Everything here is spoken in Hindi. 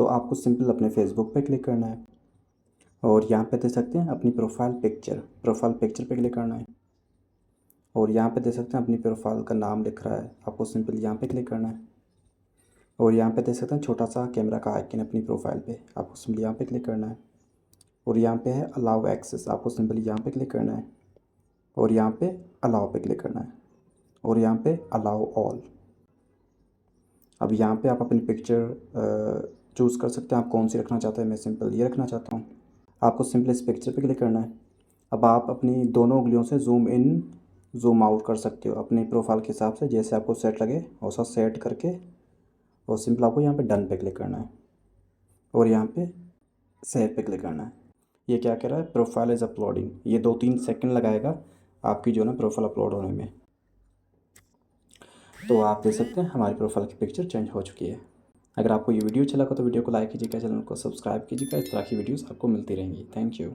तो आपको सिंपल अपने फेसबुक पे क्लिक करना है और यहाँ पे देख सकते हैं अपनी प्रोफाइल पिक्चर पे क्लिक करना है और यहाँ पे देख सकते हैं अपनी प्रोफाइल का नाम लिख रहा है, आपको सिंपल यहाँ पे क्लिक करना है और यहाँ पे देख सकते हैं छोटा सा कैमरा का आइकन अपनी प्रोफाइल पे, आपको सिंपल यहाँ पे क्लिक करना है और यहाँ पे है अलाउ एक्सेस, आपको सिंपल यहाँ पे क्लिक करना है और यहाँ पे अलाउ पे क्लिक करना है और यहाँ पे अलाउ ऑल। अब यहाँ पे आप अपनी पिक्चर चूज़ कर सकते हैं आप कौन सी रखना चाहते हैं। मैं सिंपल ये रखना चाहता हूँ, आपको सिंपल इस पिक्चर पे क्लिक करना है। अब आप अपनी दोनों उंगलियों से जूम इन जूम आउट कर सकते हो अपनी प्रोफाइल के हिसाब से, जैसे आपको सेट लगे वैसा सेट करके और सिंपल आपको यहाँ पे डन पे क्लिक करना है और यहाँ पे सेव पे क्लिक करना है। ये क्या कह रहा है, प्रोफाइल इज़ अपलोडिंग, ये 2-3 सेकंड लगाएगा आपकी जो ना प्रोफाइल अपलोड होने में। तो आप देख सकते हैं हमारी प्रोफाइल की पिक्चर चेंज हो चुकी है। अगर आपको ये वीडियो अच्छा लगा तो वीडियो को लाइक कीजिएगा, चैनल को सब्सक्राइब कीजिएगा, इस तरह की वीडियोस आपको मिलती रहेंगी। Thank you.